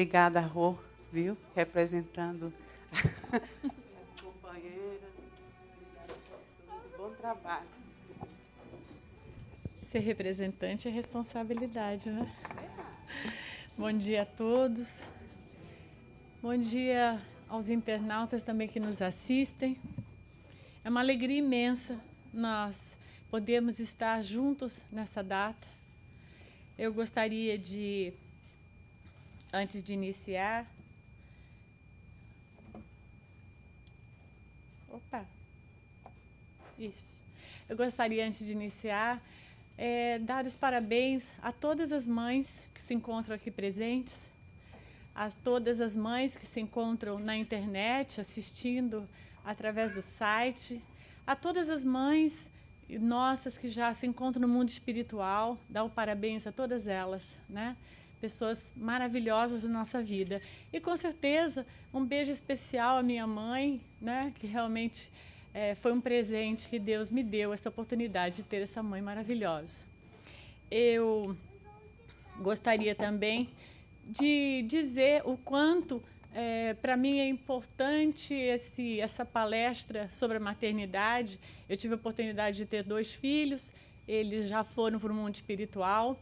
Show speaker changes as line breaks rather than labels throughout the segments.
Obrigada, Rô, viu? Representando as companheiras. Obrigada por tudo. Bom trabalho.
Ser representante é responsabilidade, né? Bom dia a todos. Bom dia aos internautas também que nos assistem. É uma alegria imensa nós podermos estar juntos nessa data. Eu gostaria de, antes de iniciar... Opa! Isso. Eu gostaria, antes de iniciar, dar os parabéns a todas as mães que se encontram aqui presentes, a todas as mães que se encontram na internet, assistindo através do site, a todas as mães nossas que já se encontram no mundo espiritual, dar o parabéns a todas elas, né? Pessoas maravilhosas na nossa vida. E, com certeza, um beijo especial à minha mãe, né? Que realmente foi um presente que Deus me deu, essa oportunidade de ter essa mãe maravilhosa. Eu gostaria também de dizer o quanto, para mim, é importante essa palestra sobre a maternidade. Eu tive a oportunidade de ter 2 filhos, eles já foram para o mundo espiritual,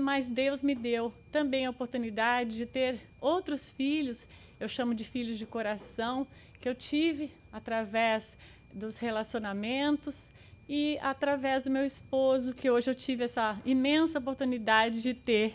mas Deus me deu também a oportunidade de ter outros filhos, eu chamo de filhos de coração, que eu tive através dos relacionamentos e através do meu esposo, que hoje eu tive essa imensa oportunidade de ter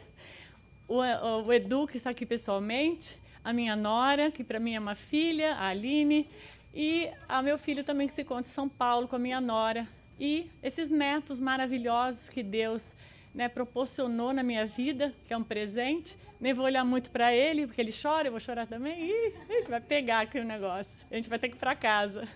o Edu, que está aqui pessoalmente, a minha nora, que para mim é uma filha, a Aline, e o meu filho também, que se encontra em São Paulo com a minha nora, e esses netos maravilhosos que Deus, né, proporcionou na minha vida, que é um presente. Nem vou olhar muito para ele, porque ele chora, eu vou chorar também. Ih, a gente vai pegar aqui o negócio, a gente vai ter que ir para casa.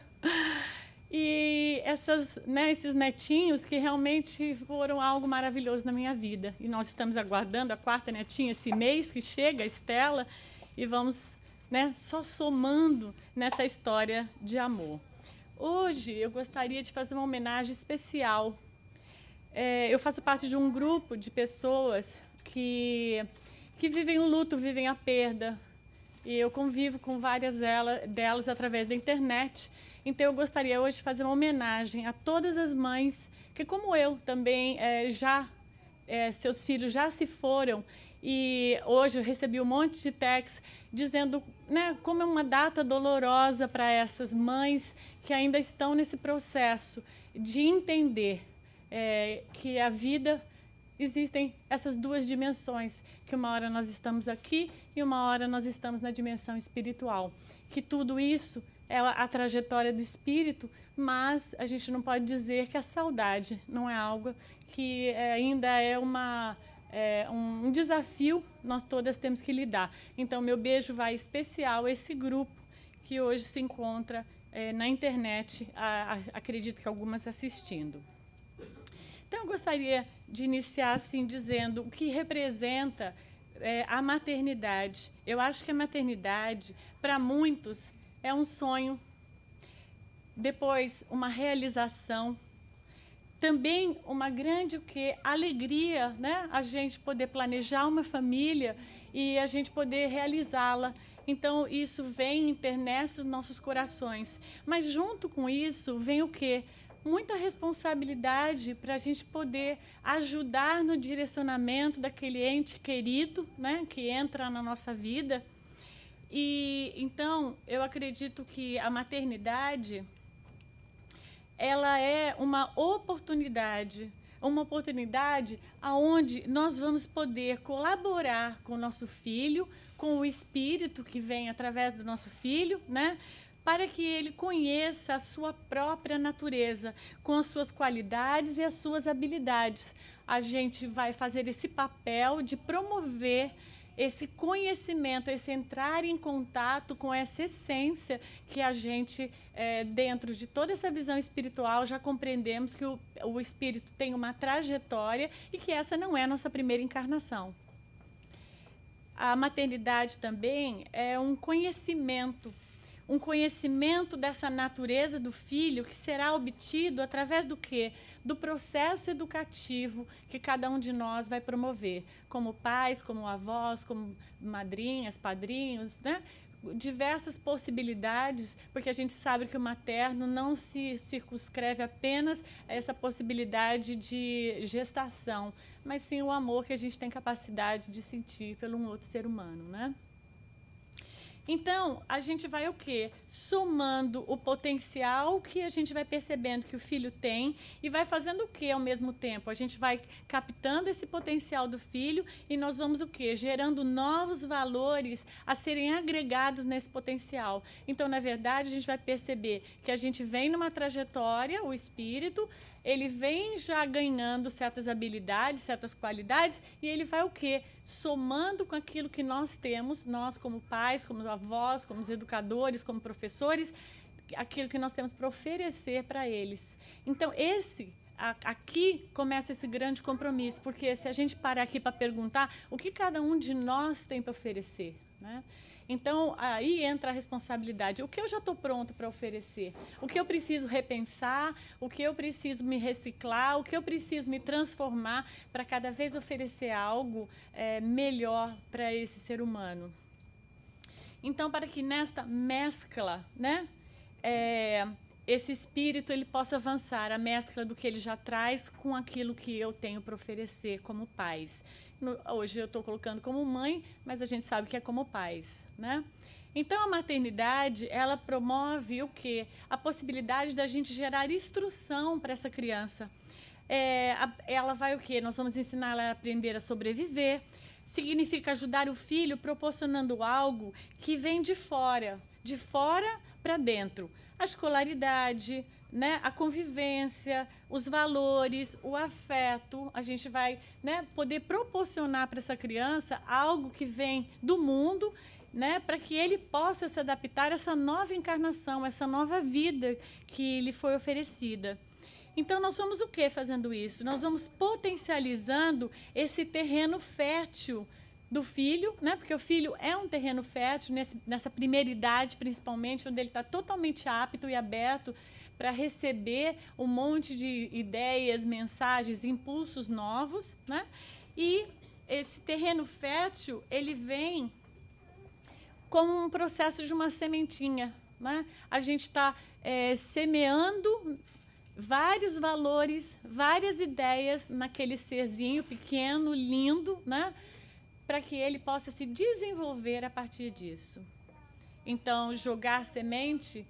E esses netinhos que realmente foram algo maravilhoso na minha vida. E nós estamos aguardando a 4ª netinha esse mês, que chega, a Estela, e vamos, né, só somando nessa história de amor. Hoje eu gostaria de fazer uma homenagem especial. Eu faço parte de um grupo de pessoas que vivem o luto, vivem a perda. E eu convivo com várias delas através da internet. Então, eu gostaria hoje de fazer uma homenagem a todas as mães que, como eu, também seus filhos já se foram. E hoje eu recebi um monte de textos dizendo, né, como é uma data dolorosa para essas mães que ainda estão nesse processo de entender que a vida existem essas 2 dimensões, que uma hora nós estamos aqui e uma hora nós estamos na dimensão espiritual. Que tudo isso é a trajetória do espírito, mas a gente não pode dizer que a saudade não é algo que ainda é um desafio, nós todas temos que lidar. Então, meu beijo vai especial a esse grupo que hoje se encontra na internet, acredito que algumas assistindo. Então, eu gostaria de iniciar assim, dizendo o que representa a maternidade. Eu acho que a maternidade, para muitos, é um sonho, depois uma realização, também uma grande alegria, né? A gente poder planejar uma família e a gente poder realizá-la. Então, isso vem, internece os nossos corações. Mas, junto com isso, vem o quê? Muita responsabilidade para a gente poder ajudar no direcionamento daquele ente querido, né, que entra na nossa vida. E, então, eu acredito que a maternidade, ela é uma oportunidade onde nós vamos poder colaborar com o nosso filho, com o espírito que vem através do nosso filho, né? Para que ele conheça a sua própria natureza, com as suas qualidades e as suas habilidades. A gente vai fazer esse papel de promover esse conhecimento, esse entrar em contato com essa essência que a gente, dentro de toda essa visão espiritual, já compreendemos que o espírito tem uma trajetória e que essa não é a nossa primeira encarnação. A maternidade também é um conhecimento, um conhecimento dessa natureza do filho que será obtido através do quê? Do processo educativo que cada um de nós vai promover, como pais, como avós, como madrinhas, padrinhos, né? Diversas possibilidades, porque a gente sabe que o materno não se circunscreve apenas a essa possibilidade de gestação, mas sim o amor que a gente tem capacidade de sentir pelo um outro ser humano, né? Então, a gente vai o quê? Somando o potencial que a gente vai percebendo que o filho tem e vai fazendo o quê ao mesmo tempo? A gente vai captando esse potencial do filho e nós vamos o quê? Gerando novos valores a serem agregados nesse potencial. Então, na verdade, a gente vai perceber que a gente vem numa trajetória, o espírito, ele vem já ganhando certas habilidades, certas qualidades, e ele vai o quê? Somando com aquilo que nós temos, nós como pais, como avós, como educadores, como professores, aquilo que nós temos para oferecer para eles. Então, aqui começa esse grande compromisso, porque se a gente parar aqui para perguntar o que cada um de nós tem para oferecer, né? Então, aí entra a responsabilidade. O que eu já estou pronto para oferecer? O que eu preciso repensar? O que eu preciso me reciclar? O que eu preciso me transformar para cada vez oferecer algo melhor para esse ser humano? Então, para que nesta mescla, né, esse espírito ele possa avançar, a mescla do que ele já traz com aquilo que eu tenho para oferecer como pais. Hoje eu estou colocando como mãe, mas a gente sabe que é como pais, né? Então, a maternidade, ela promove o quê? A possibilidade da gente gerar instrução para essa criança. Ela vai o quê? Nós vamos ensinar ela a aprender a sobreviver. Significa ajudar o filho proporcionando algo que vem de fora para dentro. A escolaridade, né, a convivência, os valores, o afeto. A gente vai, né, poder proporcionar para essa criança algo que vem do mundo, né, para que ele possa se adaptar a essa nova encarnação, essa nova vida que lhe foi oferecida. Então, nós vamos o quê fazendo isso? Nós vamos potencializando esse terreno fértil do filho, né? Porque o filho é um terreno fértil, nessa primeira idade, principalmente, onde ele está totalmente apto e aberto para receber um monte de ideias, mensagens, impulsos novos, né? E esse terreno fértil, ele vem como um processo de uma sementinha, né? A gente está semeando vários valores, várias ideias naquele serzinho pequeno, lindo, né? Para que ele possa se desenvolver a partir disso. Então, jogar semente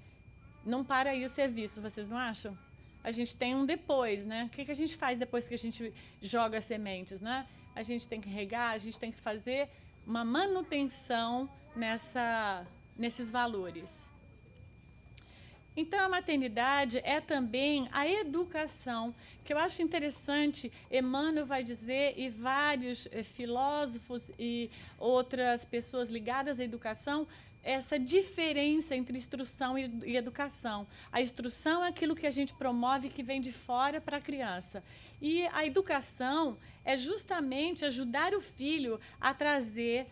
não para aí o serviço, vocês não acham? A gente tem um depois, né? O que a gente faz depois que a gente joga as sementes, né? A gente tem que regar, a gente tem que fazer uma manutenção nesses valores. Então, a maternidade é também a educação, que eu acho interessante, Emmanuel vai dizer, e vários filósofos e outras pessoas ligadas à educação, essa diferença entre instrução e educação. A instrução é aquilo que a gente promove que vem de fora para a criança. E a educação é justamente ajudar o filho a trazer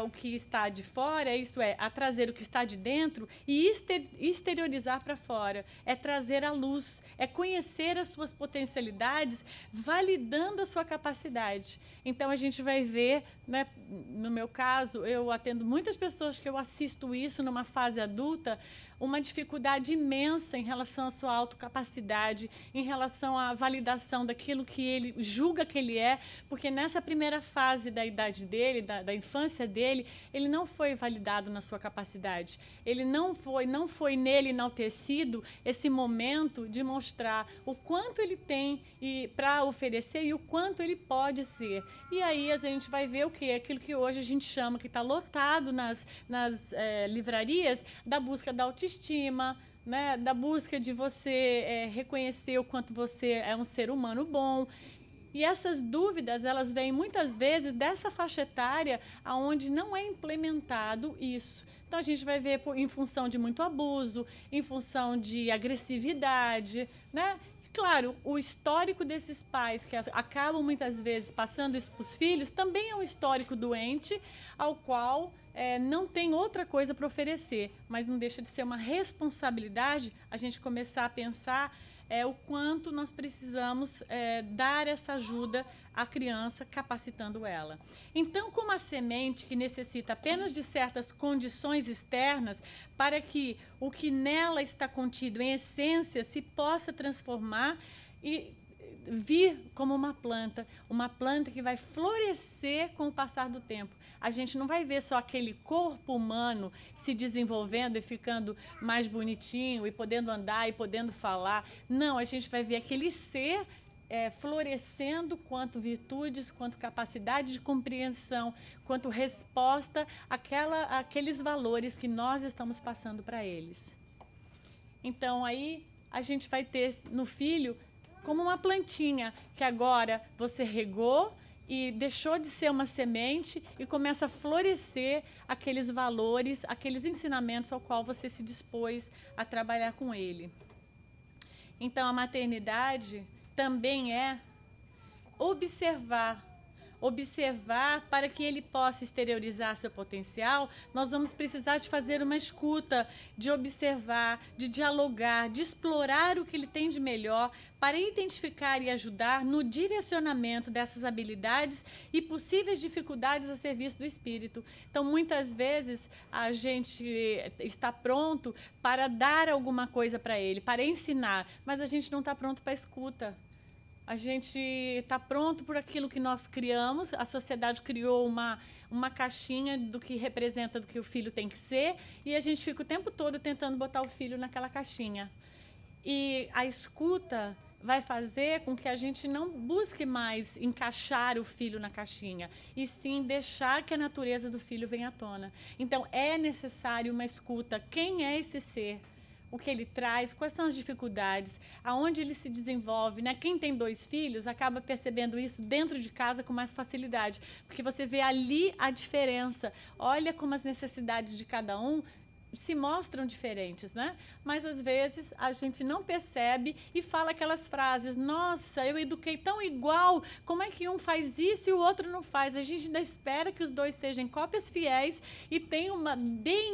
o que está de fora, isto é, a trazer o que está de dentro e exteriorizar para fora. É trazer a luz, é conhecer as suas potencialidades, validando a sua capacidade. Então, a gente vai ver, né, no meu caso, eu atendo muitas pessoas que eu assisto isso numa fase adulta, uma dificuldade imensa em relação à sua autocapacidade, em relação à validação daquilo que ele julga que ele é, porque nessa primeira fase da idade dele, da infância dele, ele não foi validado na sua capacidade. Ele não foi nele enaltecido esse momento de mostrar o quanto ele tem para oferecer e o quanto ele pode ser. E aí a gente vai ver o quê? Aquilo que hoje a gente chama, que está lotado nas livrarias, da busca da autoestima, né? Da busca de você reconhecer o quanto você é um ser humano bom. E essas dúvidas, elas vêm muitas vezes dessa faixa etária onde não é implementado isso. Então, a gente vai ver em função de muito abuso, em função de agressividade, né? Claro, o histórico desses pais que acabam muitas vezes passando isso para os filhos também é um histórico doente, ao qual não tem outra coisa para oferecer, mas não deixa de ser uma responsabilidade a gente começar a pensar o quanto nós precisamos dar essa ajuda à criança, capacitando ela. Então, como a semente que necessita apenas de certas condições externas para que o que nela está contido em essência se possa transformar e vir como uma planta que vai florescer com o passar do tempo. A gente não vai ver só aquele corpo humano se desenvolvendo e ficando mais bonitinho e podendo andar e podendo falar. Não, a gente vai ver aquele ser florescendo quanto virtudes, quanto capacidade de compreensão, quanto resposta àqueles valores que nós estamos passando para eles. Então, aí a gente vai ter no filho como uma plantinha que agora você regou e deixou de ser uma semente e começa a florescer aqueles valores, aqueles ensinamentos ao qual você se dispôs a trabalhar com ele. Então, a maternidade também é observar para que ele possa exteriorizar seu potencial, nós vamos precisar de fazer uma escuta, de observar, de dialogar, de explorar o que ele tem de melhor para identificar e ajudar no direcionamento dessas habilidades e possíveis dificuldades a serviço do espírito. Então, muitas vezes, a gente está pronto para dar alguma coisa para ele, para ensinar, mas a gente não está pronto para a escuta. A gente está pronto por aquilo que nós criamos, a sociedade criou uma caixinha do que representa, do que o filho tem que ser, e a gente fica o tempo todo tentando botar o filho naquela caixinha. E a escuta vai fazer com que a gente não busque mais encaixar o filho na caixinha, e sim deixar que a natureza do filho venha à tona. Então, é necessário uma escuta. Quem é esse ser? O que ele traz, quais são as dificuldades, aonde ele se desenvolve, né? Quem tem 2 filhos acaba percebendo isso dentro de casa com mais facilidade, porque você vê ali a diferença. Olha como as necessidades de cada um se mostram diferentes, né? Mas às vezes a gente não percebe e fala aquelas frases: nossa, eu eduquei tão igual, como é que um faz isso e o outro não faz? A gente ainda espera que os 2 sejam cópias fiéis e deem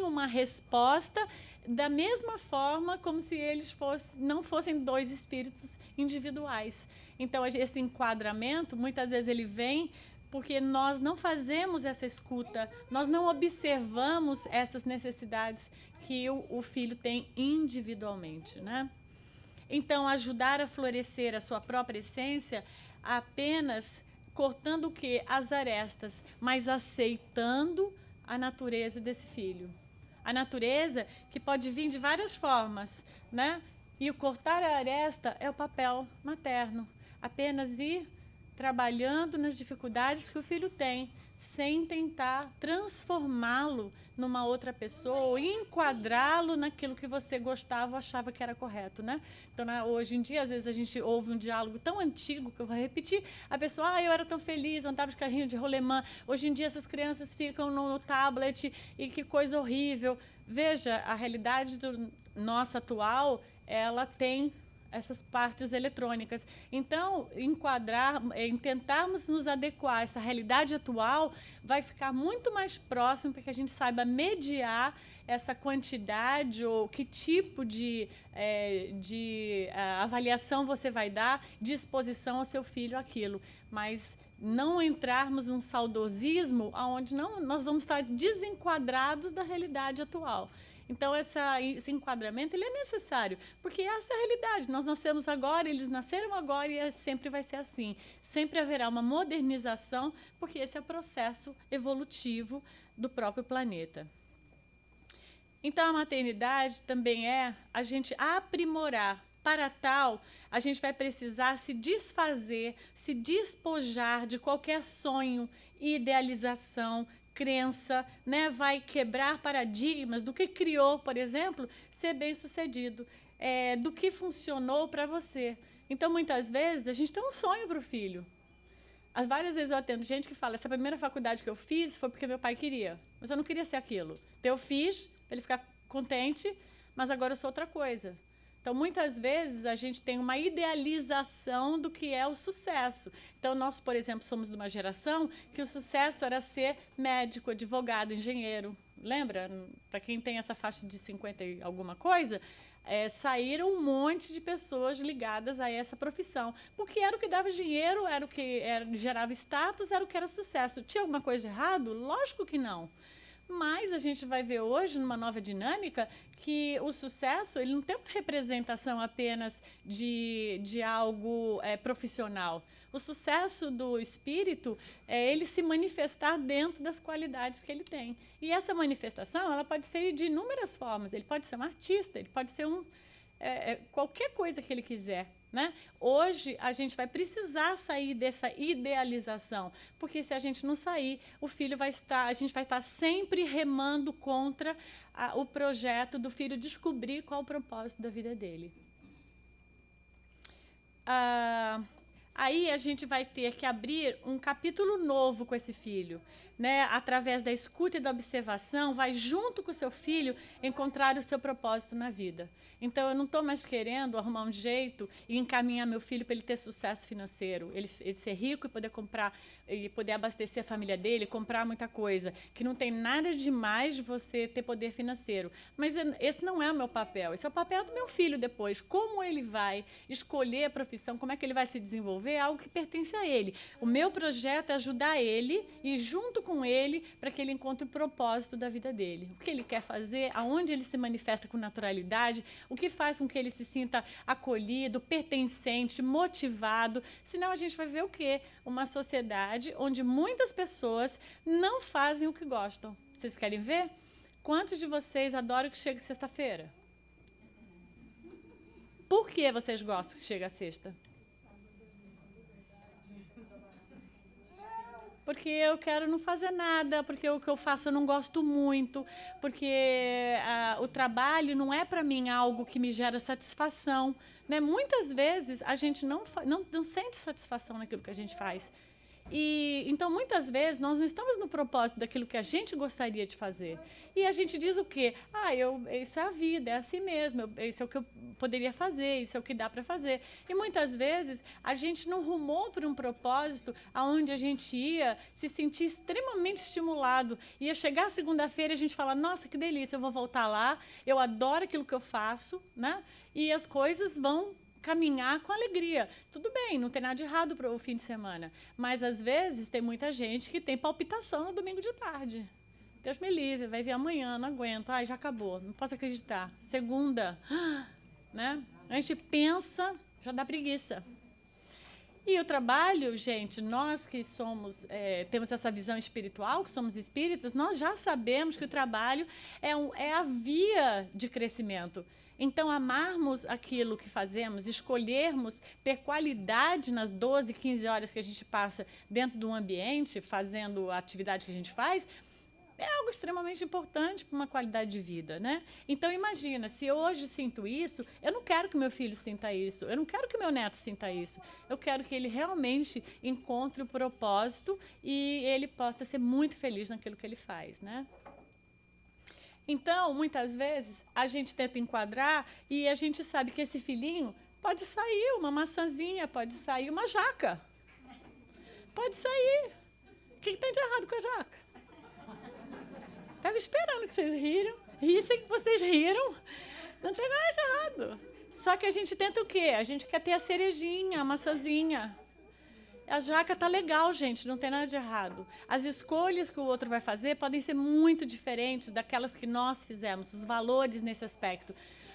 uma resposta da mesma forma como se eles não fossem 2 espíritos individuais. Então, esse enquadramento, muitas vezes ele vem porque nós não fazemos essa escuta, nós não observamos essas necessidades que o filho tem individualmente, né? Então, ajudar a florescer a sua própria essência apenas cortando o quê? As arestas, mas aceitando a natureza desse filho. A natureza que pode vir de várias formas, né? E o cortar a aresta é o papel materno. Apenas ir trabalhando nas dificuldades que o filho tem, sem tentar transformá-lo numa outra pessoa ou enquadrá-lo naquilo que você gostava ou achava que era correto, né? Então, hoje em dia, às vezes a gente ouve um diálogo tão antigo, que eu vou repetir, a pessoa, eu era tão feliz, andava de carrinho de rolemã, hoje em dia essas crianças ficam no tablet e que coisa horrível. Veja, a realidade nossa atual, ela tem essas partes eletrônicas. Então, tentarmos nos adequar a essa realidade atual vai ficar muito mais próximo para que a gente saiba mediar essa quantidade ou que tipo de avaliação você vai dar de exposição ao seu filho àquilo. Mas não entrarmos num saudosismo onde nós vamos estar desenquadrados da realidade atual. Então, esse enquadramento ele é necessário, porque essa é a realidade. Nós nascemos agora, eles nasceram agora e sempre vai ser assim. Sempre haverá uma modernização, porque esse é o processo evolutivo do próprio planeta. Então, a maternidade também é a gente aprimorar. Para tal, a gente vai precisar se desfazer, se despojar de qualquer sonho, idealização, crença, né? Vai quebrar paradigmas do que criou, por exemplo, ser bem-sucedido, do que funcionou para você. Então, muitas vezes, a gente tem um sonho para o filho. Várias vezes eu atendo gente que fala, essa primeira faculdade que eu fiz foi porque meu pai queria, mas eu não queria ser aquilo. Então, eu fiz para ele ficar contente, mas agora eu sou outra coisa. Então, muitas vezes, a gente tem uma idealização do que é o sucesso. Então, nós, por exemplo, somos de uma geração que o sucesso era ser médico, advogado, engenheiro. Lembra? Para quem tem essa faixa de 50 e alguma coisa, saíram um monte de pessoas ligadas a essa profissão. Porque era o que dava dinheiro, era o que gerava status, era o que era sucesso. Tinha alguma coisa de errado? Lógico que não. Mas a gente vai ver hoje, numa nova dinâmica, que o sucesso ele não tem uma representação apenas de algo profissional. O sucesso do espírito é ele se manifestar dentro das qualidades que ele tem. E essa manifestação ela pode ser de inúmeras formas. Ele pode ser um artista, ele pode ser qualquer coisa que ele quiser. Né? Hoje, a gente vai precisar sair dessa idealização, porque se a gente não sair, a gente vai estar sempre remando contra o projeto do filho descobrir qual o propósito da vida dele. Aí a gente vai ter que abrir um capítulo novo com esse filho, né? Através da escuta e da observação, vai junto com o seu filho encontrar o seu propósito na vida. Então, eu não estou mais querendo arrumar um jeito e encaminhar meu filho para ele ter sucesso financeiro, ele ser rico e poder comprar, e poder abastecer a família dele, comprar muita coisa, que não tem nada demais de você ter poder financeiro. Mas esse não é o meu papel, esse é o papel do meu filho depois. Como ele vai escolher a profissão, como é que ele vai se desenvolver, é algo que pertence a ele. O meu projeto é ajudar ele e junto com ele para que ele encontre o propósito da vida dele. O que ele quer fazer, aonde ele se manifesta com naturalidade, o que faz com que ele se sinta acolhido, pertencente, motivado. Senão a gente vai ver o quê? Uma sociedade onde muitas pessoas não fazem o que gostam. Vocês querem ver? Quantos de vocês adoram que chegue sexta-feira? Por que vocês gostam que chegue a sexta? Porque eu quero não fazer nada, porque o que eu faço eu não gosto muito, porque o trabalho não é para mim algo que me gera satisfação. Né? Muitas vezes a gente não sente satisfação naquilo que a gente faz. Então, muitas vezes, nós não estamos no propósito daquilo que a gente gostaria de fazer. E a gente diz o quê? Isso é a vida, é assim mesmo, isso é o que eu poderia fazer, isso é o que dá para fazer. E muitas vezes, a gente não rumou para um propósito onde a gente ia se sentir extremamente estimulado. Ia chegar a segunda-feira e a gente falar, nossa, que delícia, eu vou voltar lá, eu adoro aquilo que eu faço, né? E as coisas vão caminhar com alegria. Tudo bem, não tem nada de errado para o fim de semana, mas às vezes tem muita gente que tem palpitação no domingo de tarde. Deus me livre, vai vir amanhã, não aguento, já acabou, não posso acreditar. Segunda, né? A gente pensa, já dá preguiça. E o trabalho, gente, nós que temos essa visão espiritual, que somos espíritas, nós já sabemos que o trabalho é a via de crescimento. Então, amarmos aquilo que fazemos, escolhermos ter qualidade nas 12, 15 horas que a gente passa dentro de um ambiente, fazendo a atividade que a gente faz, é algo extremamente importante para uma qualidade de vida, né? Então, imagina, se eu hoje sinto isso, eu não quero que meu filho sinta isso, eu não quero que meu neto sinta isso. Eu quero que ele realmente encontre o propósito e ele possa ser muito feliz naquilo que ele faz, né? Então, muitas vezes, a gente tenta enquadrar e a gente sabe que esse filhinho pode sair uma maçãzinha, pode sair uma jaca. Pode sair. O que tem de errado com a jaca? Estava esperando que vocês rissem, que vocês riram. Não tem nada de errado. Só que a gente tenta o quê? A gente quer ter a cerejinha, a maçãzinha. A jaca tá legal, gente, não tem nada de errado. As escolhas que o outro vai fazer podem ser muito diferentes daquelas que nós fizemos, os valores nesse aspecto.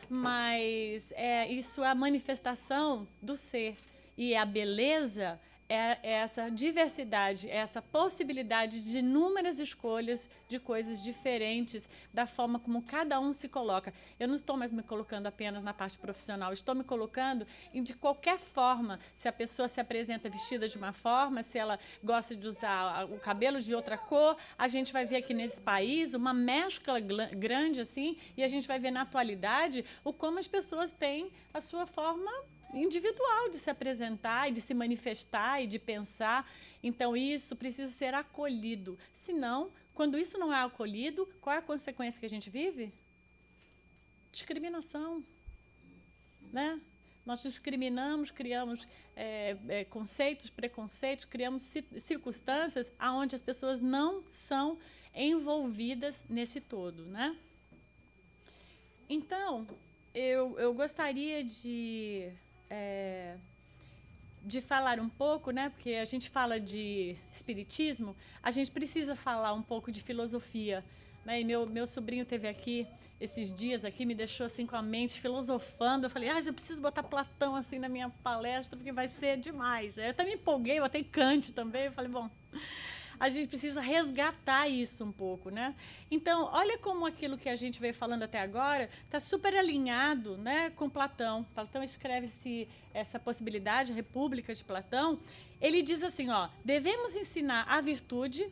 Mas isso é a manifestação do ser. E a beleza é essa diversidade, é essa possibilidade de inúmeras escolhas de coisas diferentes, da forma como cada um se coloca. Eu não estou mais me colocando apenas na parte profissional, estou me colocando de qualquer forma. Se a pessoa se apresenta vestida de uma forma, se ela gosta de usar o cabelo de outra cor, a gente vai ver aqui nesse país uma mescla grande assim, e a gente vai ver na atualidade como as pessoas têm a sua forma individual de se apresentar e de se manifestar e de pensar. Então, isso precisa ser acolhido. Senão, quando isso não é acolhido, qual é a consequência que a gente vive? Discriminação. né? Nós discriminamos, criamos conceitos, preconceitos, criamos circunstâncias onde as pessoas não são envolvidas nesse todo, né? Então, eu gostaria de falar um pouco, né? Porque a gente fala de espiritismo, a gente precisa falar um pouco de filosofia, né? E meu sobrinho esteve aqui esses dias aqui, me deixou assim com a mente filosofando. Eu falei, eu preciso botar Platão assim na minha palestra, porque vai ser demais. Eu até me empolguei, eu botei Kant também. Eu falei, bom, a gente precisa resgatar isso um pouco, né? Então, olha como aquilo que a gente veio falando até agora está super alinhado, né, com Platão. Platão escreve essa possibilidade, a República de Platão. Ele diz assim, devemos ensinar a virtude,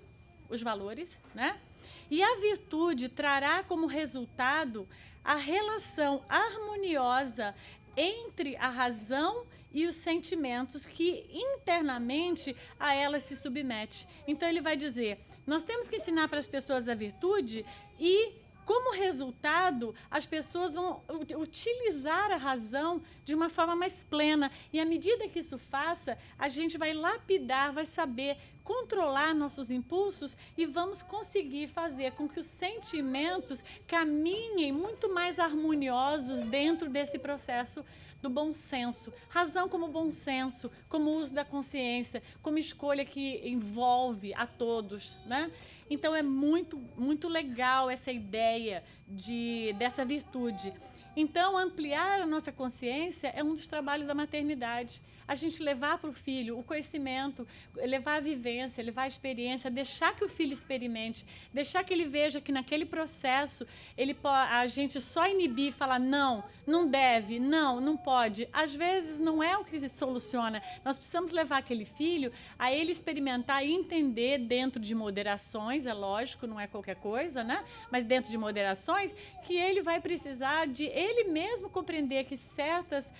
os valores, né? E a virtude trará como resultado a relação harmoniosa entre a razão e os sentimentos que internamente a ela se submete. Então ele vai dizer, nós temos que ensinar para as pessoas a virtude e, como resultado, as pessoas vão utilizar a razão de uma forma mais plena. E à medida que isso faça, a gente vai lapidar, vai saber controlar nossos impulsos e vamos conseguir fazer com que os sentimentos caminhem muito mais harmoniosos dentro desse processo do bom senso. Razão como bom senso, como uso da consciência, como escolha que envolve a todos, né? Então, é muito, muito legal essa ideia dessa virtude. Então, ampliar a nossa consciência é um dos trabalhos da maternidade. A gente levar para o filho o conhecimento, levar a vivência, levar a experiência, deixar que o filho experimente, deixar que ele veja que naquele processo a gente só inibir e falar não deve, não pode. Às vezes não é o que se soluciona. Nós precisamos levar aquele filho a ele experimentar e entender dentro de moderações, é lógico, não é qualquer coisa, né? Mas dentro de moderações, que ele vai precisar de ele mesmo compreender que certas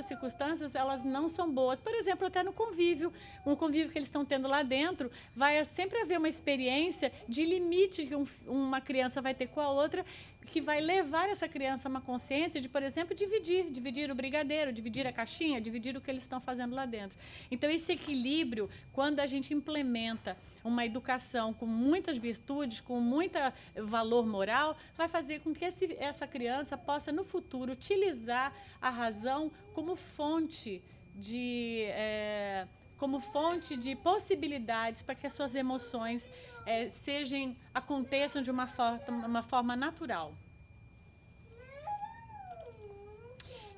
circunstâncias elas não são boas. Por exemplo, até no convívio, um convívio que eles estão tendo lá dentro, vai sempre haver uma experiência de limite que uma criança vai ter com a outra, que vai levar essa criança a uma consciência de, por exemplo, dividir o brigadeiro, dividir a caixinha, dividir o que eles estão fazendo lá dentro. Então, esse equilíbrio, quando a gente implementa uma educação com muitas virtudes, com muito valor moral, vai fazer com que essa criança possa, no futuro, utilizar a razão como fonte de possibilidades para que as suas emoções aconteçam de uma forma natural.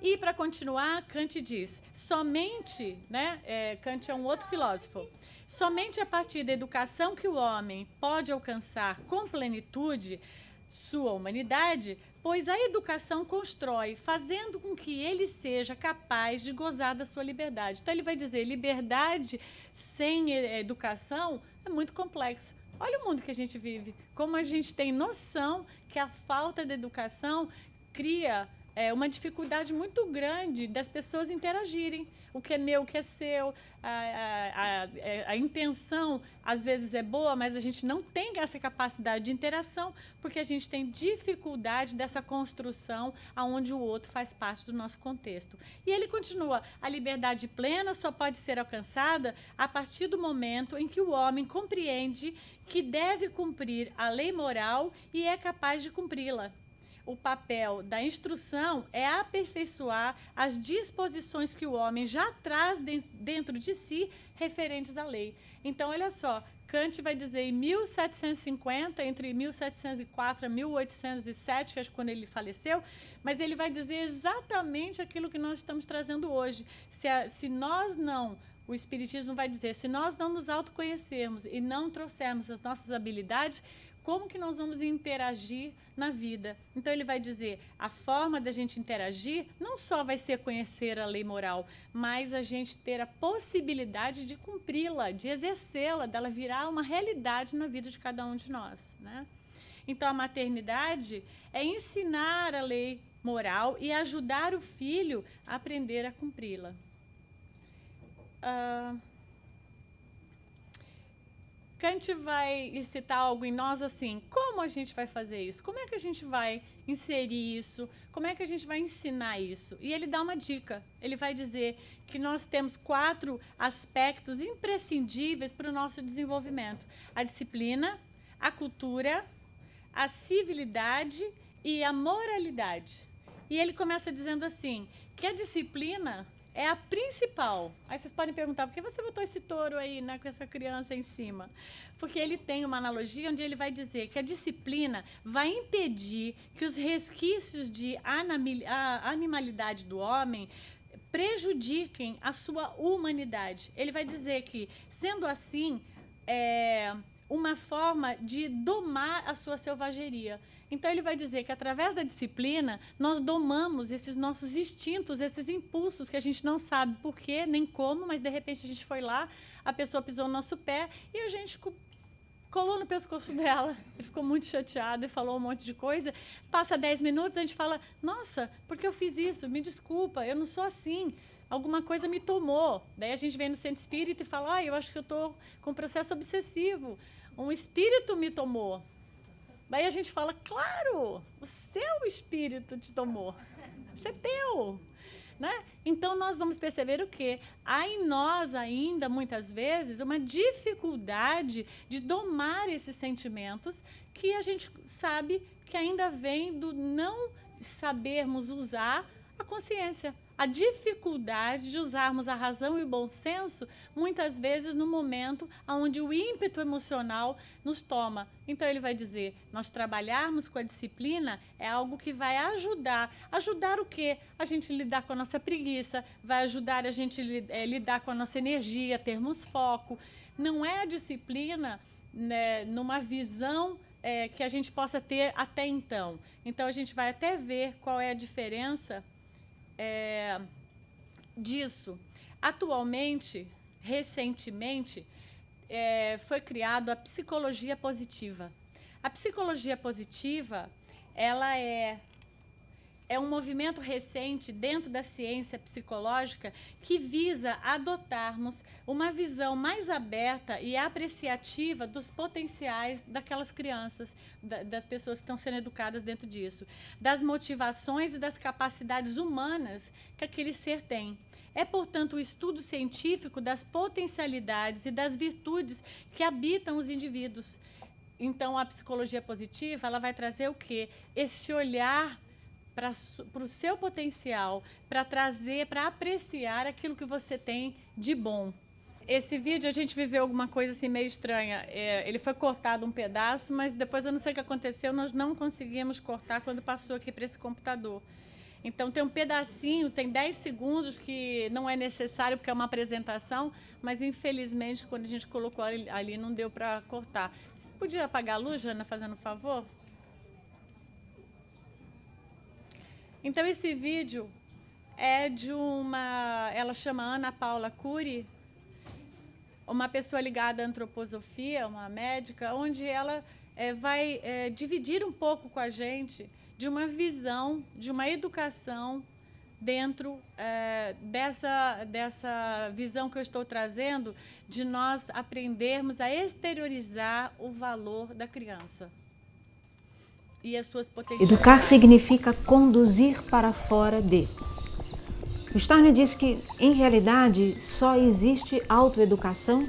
E, para continuar, Kant diz, somente, né, Kant é um outro filósofo, somente a partir da educação que o homem pode alcançar com plenitude sua humanidade, pois a educação constrói, fazendo com que ele seja capaz de gozar da sua liberdade. Então, ele vai dizer, liberdade sem educação é muito complexo. Olha o mundo que a gente vive, como a gente tem noção que a falta de educação cria uma dificuldade muito grande das pessoas interagirem. O que é meu, o que é seu, a intenção às vezes é boa, mas a gente não tem essa capacidade de interação porque a gente tem dificuldade dessa construção onde o outro faz parte do nosso contexto. E ele continua, a liberdade plena só pode ser alcançada a partir do momento em que o homem compreende que deve cumprir a lei moral e é capaz de cumpri-la. O papel da instrução é aperfeiçoar as disposições que o homem já traz dentro de si referentes à lei. Então, olha só, Kant vai dizer em 1750, entre 1704 a 1807, que é quando ele faleceu, mas ele vai dizer exatamente aquilo que nós estamos trazendo hoje. Se nós não... O Espiritismo vai dizer, se nós não nos autoconhecermos e não trouxermos as nossas habilidades, como que nós vamos interagir na vida? Então, ele vai dizer, a forma da gente interagir não só vai ser conhecer a lei moral, mas a gente ter a possibilidade de cumpri-la, de exercê-la, dela virar uma realidade na vida de cada um de nós, né? Então, a maternidade é ensinar a lei moral e ajudar o filho a aprender a cumpri-la. Kant vai citar algo em nós assim, como a gente vai fazer isso? Como é que a gente vai inserir isso? Como é que a gente vai ensinar isso? E ele dá uma dica. Ele vai dizer que nós temos 4 aspectos imprescindíveis para o nosso desenvolvimento: a disciplina, a cultura, a civilidade e a moralidade. E ele começa dizendo assim, que a disciplina é a principal. Aí vocês podem perguntar, por que você botou esse touro aí, né, com essa criança em cima? Porque ele tem uma analogia onde ele vai dizer que a disciplina vai impedir que os resquícios de animalidade do homem prejudiquem a sua humanidade. Ele vai dizer que, sendo assim, uma forma de domar a sua selvageria. Então, ele vai dizer que, através da disciplina, nós domamos esses nossos instintos, esses impulsos que a gente não sabe por quê, nem como, mas, de repente, a gente foi lá, a pessoa pisou no nosso pé e a gente colou no pescoço dela e ficou muito chateada e falou um monte de coisa. Passa 10 minutos, a gente fala, nossa, por que eu fiz isso? Me desculpa, eu não sou assim. Alguma coisa me tomou. Daí a gente vem no centro espírita e fala, eu acho que eu estou com um processo obsessivo. Um espírito me tomou. Daí a gente fala, claro, o seu espírito te tomou. Isso é teu. Né? Então, nós vamos perceber o quê? Há em nós ainda, muitas vezes, uma dificuldade de domar esses sentimentos que a gente sabe que ainda vem do não sabermos usar a consciência. A dificuldade de usarmos a razão e o bom senso, muitas vezes no momento onde o ímpeto emocional nos toma. Então, ele vai dizer, nós trabalharmos com a disciplina é algo que vai ajudar. Ajudar o quê? A gente lidar com a nossa preguiça, vai ajudar a gente lidar com a nossa energia, termos foco. Não é a disciplina, né, numa visão que a gente possa ter até então. Então, a gente vai até ver qual é a diferença disso. Atualmente, recentemente, foi criado a psicologia positiva. A psicologia positiva, ela é um movimento recente dentro da ciência psicológica que visa adotarmos uma visão mais aberta e apreciativa dos potenciais daquelas crianças, das pessoas que estão sendo educadas dentro disso, das motivações e das capacidades humanas que aquele ser tem. É, portanto, o estudo científico das potencialidades e das virtudes que habitam os indivíduos. Então, a psicologia positiva, ela vai trazer o quê? Esse olhar para o seu potencial, para trazer, para apreciar aquilo que você tem de bom. Esse vídeo a gente viveu alguma coisa assim meio estranha. Ele foi cortado um pedaço, mas depois eu não sei o que aconteceu, nós não conseguimos cortar quando passou aqui para esse computador. Então tem um pedacinho, tem 10 segundos que não é necessário porque é uma apresentação, mas infelizmente quando a gente colocou ali não deu para cortar. Você podia apagar a luz, Jana, fazendo um favor? Então, esse vídeo é de ela chama Ana Paula Cury, uma pessoa ligada à antroposofia, uma médica, onde ela vai dividir um pouco com a gente de uma visão, de uma educação dentro dessa visão que eu estou trazendo, de nós aprendermos a exteriorizar o valor da criança. E as suas potencialidades.
Educar significa conduzir para fora de. O Steiner diz que, em realidade, só existe autoeducação,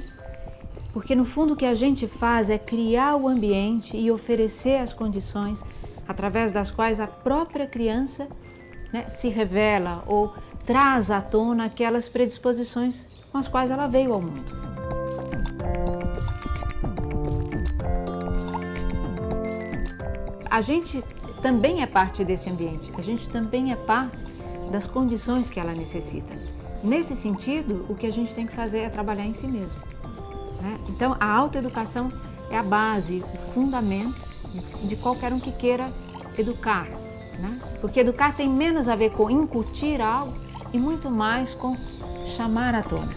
porque, no fundo, o que a gente faz é criar o ambiente e oferecer as condições através das quais a própria criança, né, se revela ou traz à tona aquelas predisposições com as quais ela veio ao mundo. A gente também é parte desse ambiente, a gente também é parte das condições que ela necessita. Nesse sentido, o que a gente tem que fazer é trabalhar em si mesmo, né? Então, a autoeducação é a base, o fundamento de qualquer um que queira educar, né? Porque educar tem menos a ver com incutir algo e muito mais com chamar à tona.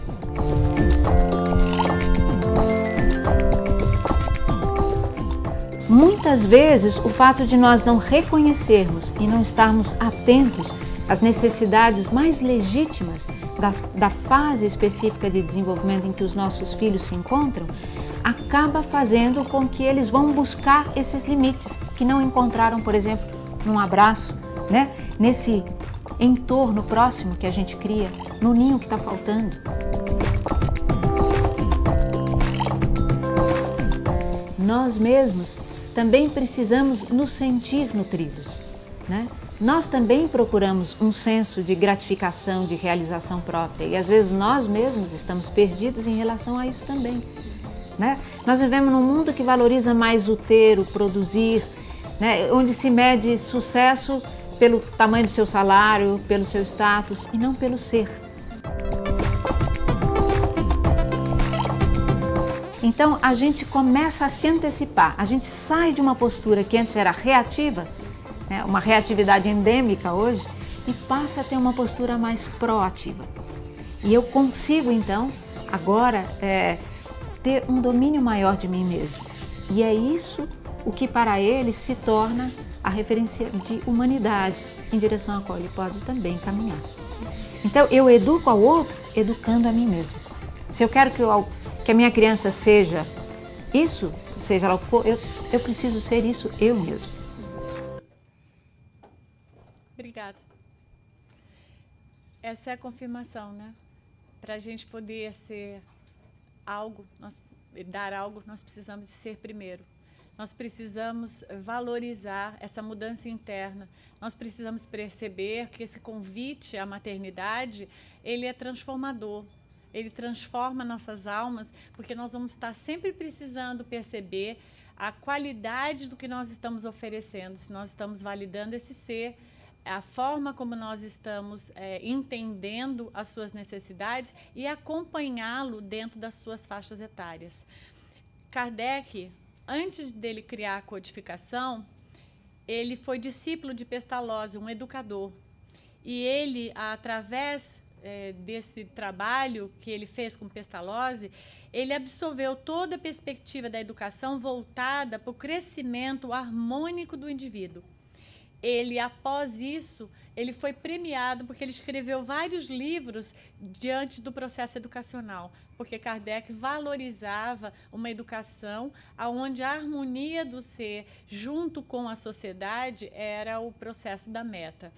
Muitas vezes, o fato de nós não reconhecermos e não estarmos atentos às necessidades mais legítimas da fase específica de desenvolvimento em que os nossos filhos se encontram, acaba fazendo com que eles vão buscar esses limites que não encontraram, por exemplo, num abraço, né? Nesse entorno próximo que a gente cria, no ninho que está faltando. Nós mesmos também precisamos nos sentir nutridos, né? Nós também procuramos um senso de gratificação, de realização própria, e às vezes nós mesmos estamos perdidos em relação a isso também, né? Nós vivemos num mundo que valoriza mais o ter, o produzir, né? Onde se mede sucesso pelo tamanho do seu salário, pelo seu status e não pelo ser. Então a gente começa a se antecipar, a gente sai de uma postura que antes era reativa, né, uma reatividade endêmica hoje, e passa a ter uma postura mais proativa. E eu consigo então agora ter um domínio maior de mim mesmo. E é isso o que para ele se torna a referência de humanidade em direção à qual ele pode também caminhar. Então eu educo ao outro educando a mim mesmo. Se eu quero que a minha criança seja isso, seja lá o que for, eu preciso ser isso eu mesmo.
Obrigada. Essa é a confirmação, né? Para a gente poder ser algo, dar algo, nós precisamos de ser primeiro. Nós precisamos valorizar essa mudança interna. Nós precisamos perceber que esse convite à maternidade, ele é transformador. Ele transforma nossas almas, porque nós vamos estar sempre precisando perceber a qualidade do que nós estamos oferecendo, se nós estamos validando esse ser, a forma como nós estamos entendendo as suas necessidades e acompanhá-lo dentro das suas faixas etárias. Kardec, antes dele criar a codificação, ele foi discípulo de Pestalozzi, um educador. E ele, através desse trabalho que ele fez com Pestalozzi, ele absorveu toda a perspectiva da educação voltada para o crescimento harmônico do indivíduo. Ele, após isso, ele foi premiado porque ele escreveu vários livros diante do processo educacional, porque Kardec valorizava uma educação onde a harmonia do ser junto com a sociedade era o processo da meta.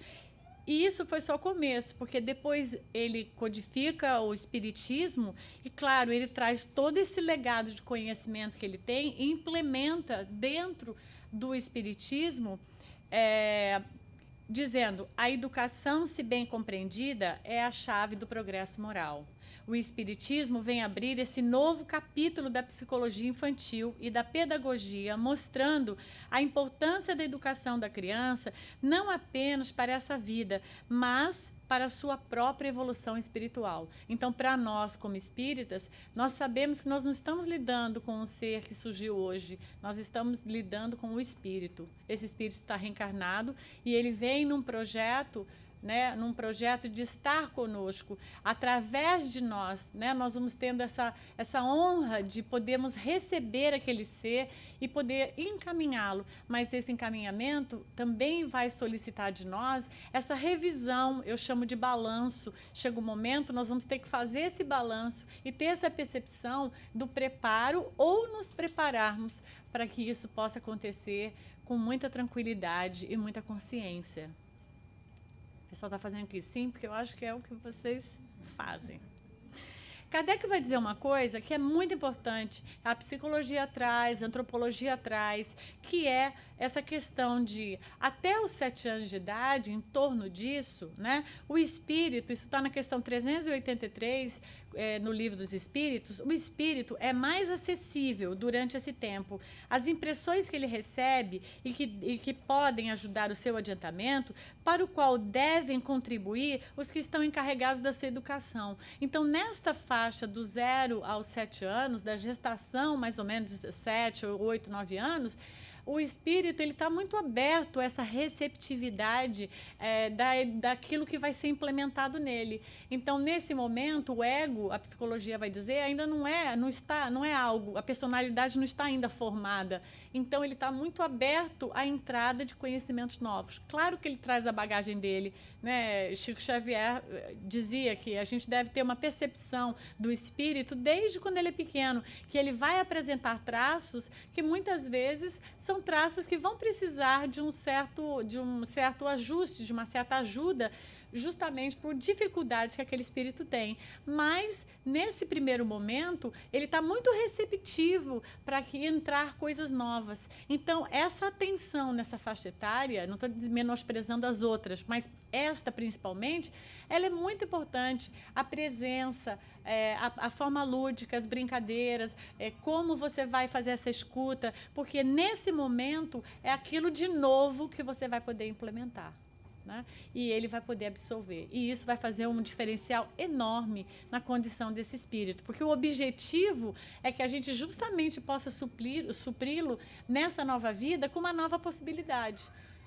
E isso foi só o começo, porque depois ele codifica o espiritismo e, claro, ele traz todo esse legado de conhecimento que ele tem e implementa dentro do espiritismo, dizendo: a educação, se bem compreendida, é a chave do progresso moral. O Espiritismo vem abrir esse novo capítulo da psicologia infantil e da pedagogia, mostrando a importância da educação da criança, não apenas para essa vida, mas para a sua própria evolução espiritual. Então, para nós, como espíritas, nós sabemos que nós não estamos lidando com um ser que surgiu hoje, nós estamos lidando com o espírito. Esse espírito está reencarnado e ele vem num projeto de estar conosco, através de nós, nós vamos tendo essa honra de podermos receber aquele ser e poder encaminhá-lo, mas esse encaminhamento também vai solicitar de nós essa revisão, eu chamo de balanço. Chega um momento, nós vamos ter que fazer esse balanço e ter essa percepção do preparo ou nos prepararmos para que isso possa acontecer com muita tranquilidade e muita consciência. O pessoal está fazendo aqui sim, porque eu acho que é o que vocês fazem. Kardec vai dizer uma coisa que é muito importante, a psicologia traz, a antropologia traz, que é essa questão de, até os 7 anos de idade, em torno disso, o espírito, isso está na questão 383, no Livro dos Espíritos, o espírito é mais acessível durante esse tempo. As impressões que ele recebe e que podem ajudar o seu adiantamento, para o qual devem contribuir os que estão encarregados da sua educação. Então, nesta faixa do 0 aos 7 anos, da gestação, mais ou menos 7, 8, 9 anos, o espírito está muito aberto a essa receptividade daquilo que vai ser implementado nele. Então, nesse momento, o ego, a psicologia vai dizer, ainda não é algo, a personalidade não está ainda formada. Então, ele está muito aberto à entrada de conhecimentos novos. Claro que ele traz a bagagem dele, Chico Xavier dizia que a gente deve ter uma percepção do espírito desde quando ele é pequeno, que ele vai apresentar traços que muitas vezes são são traços que vão precisar de um certo ajuste, de uma certa ajuda, justamente por dificuldades que aquele espírito tem. Mas, nesse primeiro momento, ele está muito receptivo para entrar coisas novas. Então, essa atenção nessa faixa etária, não estou menosprezando as outras, mas esta principalmente, ela é muito importante. A presença, a forma lúdica, as brincadeiras, como você vai fazer essa escuta, porque nesse momento é aquilo de novo que você vai poder implementar. Né? E ele vai poder absorver. E isso vai fazer um diferencial enorme na condição desse espírito, porque o objetivo é que a gente justamente possa supri-lo nessa nova vida com uma nova possibilidade.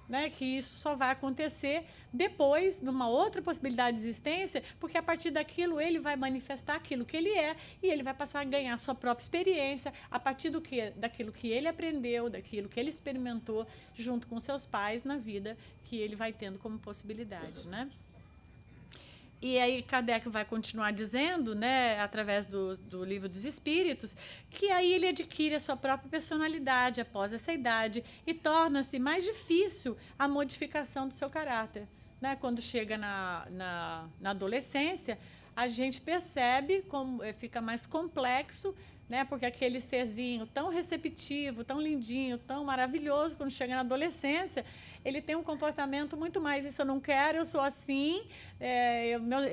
Né, que isso só vai acontecer depois, numa outra possibilidade de existência, porque a partir daquilo ele vai manifestar aquilo que ele é e ele vai passar a ganhar sua própria experiência a partir daquilo que ele aprendeu, daquilo que ele experimentou junto com seus pais na vida que ele vai tendo como possibilidade, né? E aí Kardec vai continuar dizendo, né, através do Livro dos Espíritos, que aí ele adquire a sua própria personalidade após essa idade e torna-se mais difícil a modificação do seu caráter. Né? Quando chega na adolescência, a gente percebe como fica mais complexo, né? Porque aquele serzinho tão receptivo, tão lindinho, tão maravilhoso, quando chega na adolescência, ele tem um comportamento muito mais, isso eu não quero, eu sou assim,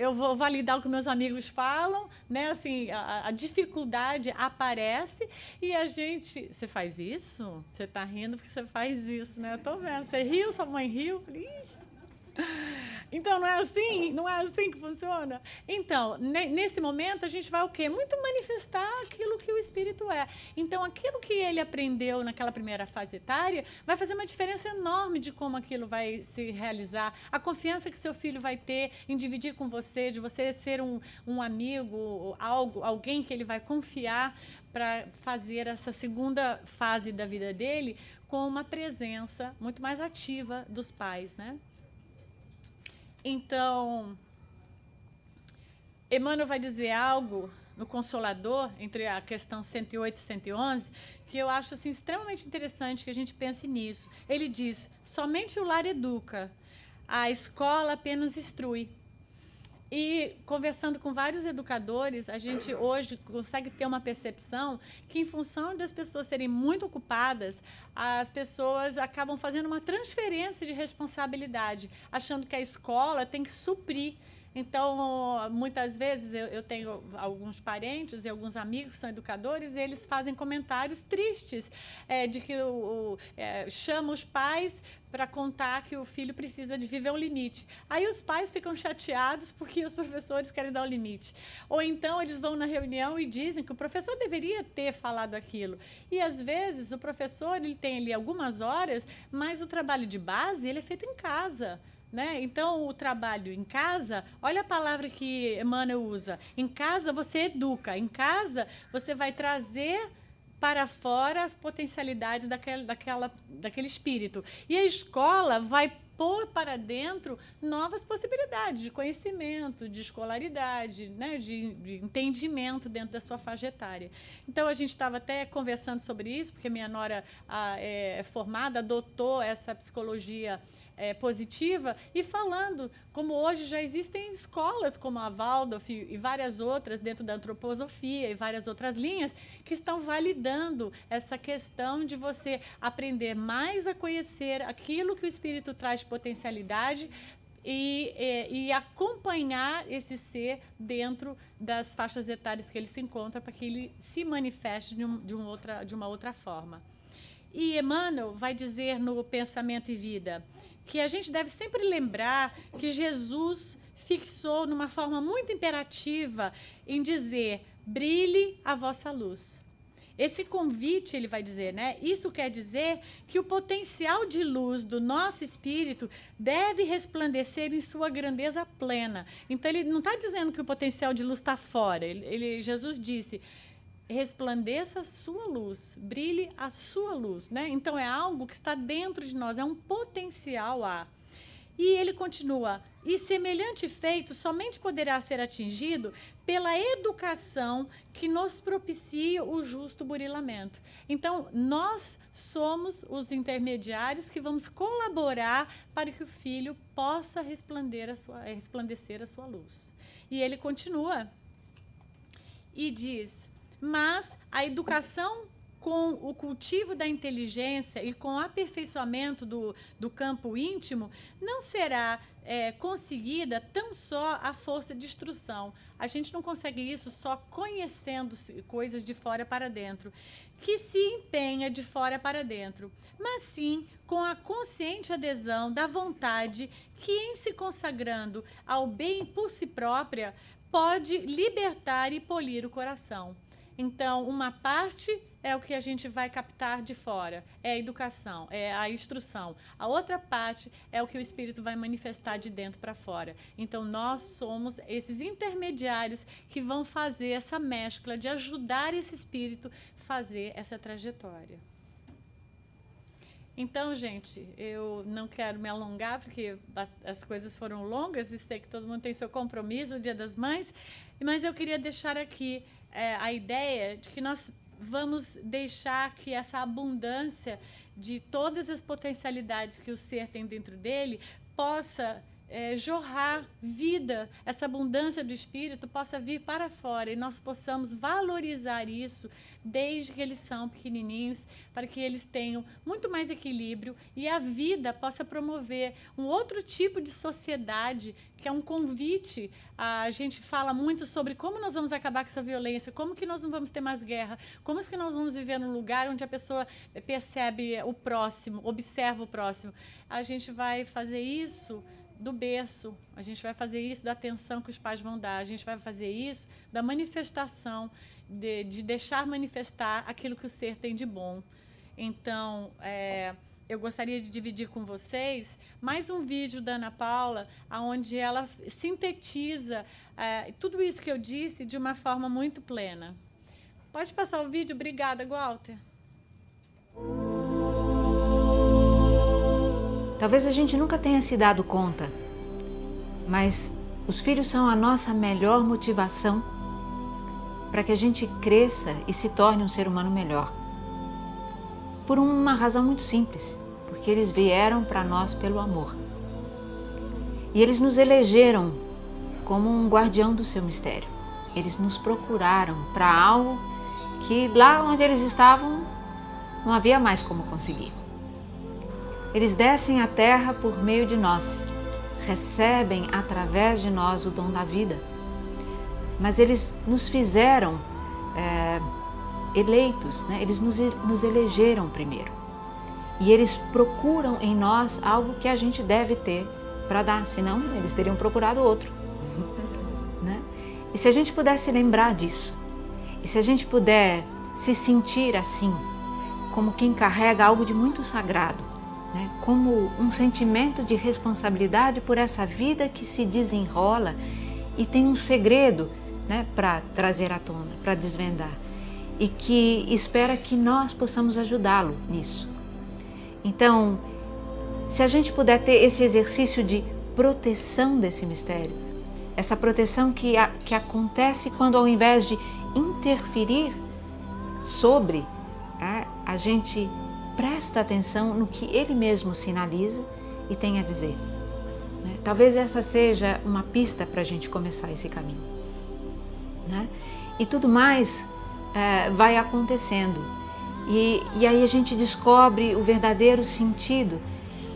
eu vou validar o que meus amigos falam, né? Assim, a dificuldade aparece e a gente... Você faz isso? Você está rindo porque você faz isso, né? Eu estou vendo. Você riu, sua mãe riu? Falei, então, não é assim que funciona? Então, nesse momento, a gente vai o quê? Muito manifestar aquilo que o espírito é. Então, aquilo que ele aprendeu naquela primeira fase etária vai fazer uma diferença enorme de como aquilo vai se realizar. A confiança que seu filho vai ter em dividir com você, de você ser um amigo, alguém que ele vai confiar para fazer essa segunda fase da vida dele com uma presença muito mais ativa dos pais, né? Então, Emmanuel vai dizer algo no Consolador, entre a questão 108 e 111, que eu acho assim, extremamente interessante que a gente pense nisso. Ele diz, somente o lar educa, a escola apenas instrui. E, conversando com vários educadores, a gente hoje consegue ter uma percepção que, em função das pessoas serem muito ocupadas, as pessoas acabam fazendo uma transferência de responsabilidade, achando que a escola tem que suprir. Então, muitas vezes, eu tenho alguns parentes e alguns amigos que são educadores e eles fazem comentários tristes de que chamam os pais para contar que o filho precisa de viver um limite. Aí os pais ficam chateados porque os professores querem dar o limite. Ou então eles vão na reunião e dizem que o professor deveria ter falado aquilo. E às vezes o professor ele tem ali algumas horas, mas o trabalho de base ele é feito em casa. Né? Então, o trabalho em casa, olha a palavra que Emmanuel usa. Em casa você educa, em casa você vai trazer para fora as potencialidades daquele espírito. E a escola vai pôr para dentro novas possibilidades de conhecimento, de escolaridade, né, de entendimento dentro da sua faixa etária. Então, a gente estava até conversando sobre isso, porque minha nora é formada, adotou essa psicologia positiva, e falando como hoje já existem escolas como a Waldorf e várias outras dentro da antroposofia e várias outras linhas que estão validando essa questão de você aprender mais a conhecer aquilo que o espírito traz de potencialidade e acompanhar esse ser dentro das faixas etárias que ele se encontra para que ele se manifeste de uma outra forma. E Emmanuel vai dizer no Pensamento e Vida que a gente deve sempre lembrar que Jesus fixou numa forma muito imperativa em dizer, brilhe a vossa luz. Esse convite, ele vai dizer, né? Isso quer dizer que o potencial de luz do nosso espírito deve resplandecer em sua grandeza plena. Então, ele não está dizendo que o potencial de luz está fora. Jesus disse, resplandeça a sua luz, brilhe a sua luz, né? Então é algo que está dentro de nós, é um potencial E ele continua, e semelhante feito somente poderá ser atingido pela educação que nos propicia o justo burilamento. Então, nós somos os intermediários que vamos colaborar para que o filho possa resplandecer a sua luz. E ele continua e diz, mas a educação com o cultivo da inteligência e com o aperfeiçoamento do campo íntimo, não será conseguida tão só à força de instrução. A gente não consegue isso só conhecendo coisas de fora para dentro, que se empenha de fora para dentro, mas sim com a consciente adesão da vontade que, em se consagrando ao bem por si própria, pode libertar e polir o coração. Então, uma parte é o que a gente vai captar de fora, é a educação, é a instrução. A outra parte é o que o Espírito vai manifestar de dentro para fora. Então, nós somos esses intermediários que vão fazer essa mescla de ajudar esse Espírito a fazer essa trajetória. Então, gente, eu não quero me alongar, porque as coisas foram longas e sei que todo mundo tem seu compromisso, o Dia das Mães, mas eu queria deixar aqui a ideia de que nós vamos deixar que essa abundância de todas as potencialidades que o ser tem dentro dele possa jorrar vida, essa abundância do Espírito possa vir para fora e nós possamos valorizar isso desde que eles são pequenininhos, para que eles tenham muito mais equilíbrio e a vida possa promover um outro tipo de sociedade, que é um convite. A gente fala muito sobre como nós vamos acabar com essa violência, como que nós não vamos ter mais guerra, como que nós vamos viver num lugar onde a pessoa percebe o próximo, observa o próximo. A gente vai fazer isso do berço, a gente vai fazer isso da atenção que os pais vão dar, a gente vai fazer isso da manifestação, de deixar manifestar aquilo que o ser tem de bom. Então, eu gostaria de dividir com vocês mais um vídeo da Ana Paula, onde ela sintetiza tudo isso que eu disse de uma forma muito plena. Pode passar o vídeo? Obrigada, Walter.
Talvez a gente nunca tenha se dado conta, mas os filhos são a nossa melhor motivação para que a gente cresça e se torne um ser humano melhor. Por uma razão muito simples, porque eles vieram para nós pelo amor. E eles nos elegeram como um guardião do seu mistério. Eles nos procuraram para algo que lá onde eles estavam não havia mais como conseguir. Eles descem à terra por meio de nós, recebem através de nós o dom da vida, mas eles nos fizeram eleitos, né? Eles nos elegeram primeiro. E eles procuram em nós algo que a gente deve ter para dar, senão eles teriam procurado outro. Né? E se a gente pudesse lembrar disso, e se a gente puder se sentir assim, como quem carrega algo de muito sagrado, né? Como um sentimento de responsabilidade por essa vida que se desenrola e tem um segredo, né, para trazer à tona, para desvendar, e que espera que nós possamos ajudá-lo nisso. Então, se a gente puder ter esse exercício de proteção desse mistério, essa proteção que acontece quando, ao invés de interferir sobre, a gente presta atenção no que ele mesmo sinaliza e tem a dizer. Né? Talvez essa seja uma pista para a gente começar esse caminho. Né? E tudo mais vai acontecendo. E aí a gente descobre o verdadeiro sentido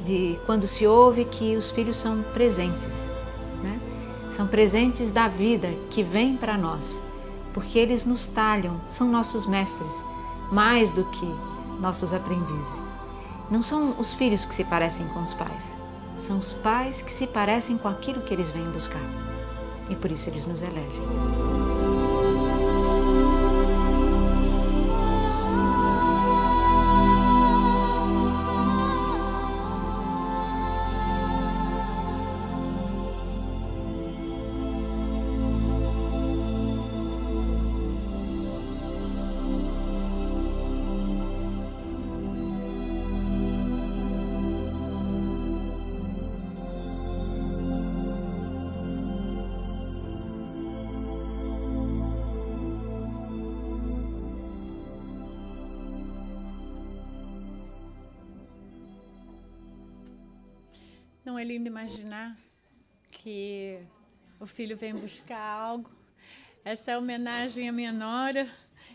de quando se ouve que os filhos são presentes. Né? São presentes da vida que vem para nós, porque eles nos talham, são nossos mestres, mais do que nossos aprendizes. Não são os filhos que se parecem com os pais, são os pais que se parecem com aquilo que eles vêm buscar. E por isso eles nos elegem.
Não é lindo imaginar que o filho vem buscar algo? Essa é homenagem à minha nora,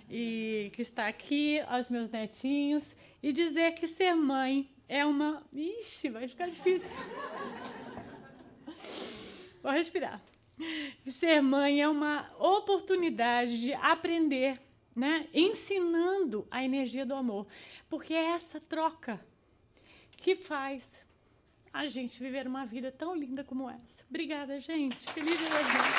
e que está aqui, aos meus netinhos, e dizer que ser mãe é uma... Ixi, vai ficar difícil. Vou respirar. Ser mãe é uma oportunidade de aprender, né? Ensinando a energia do amor, porque é essa troca que faz a gente viver uma vida tão linda como essa. Obrigada, gente. Feliz Dia das Mães.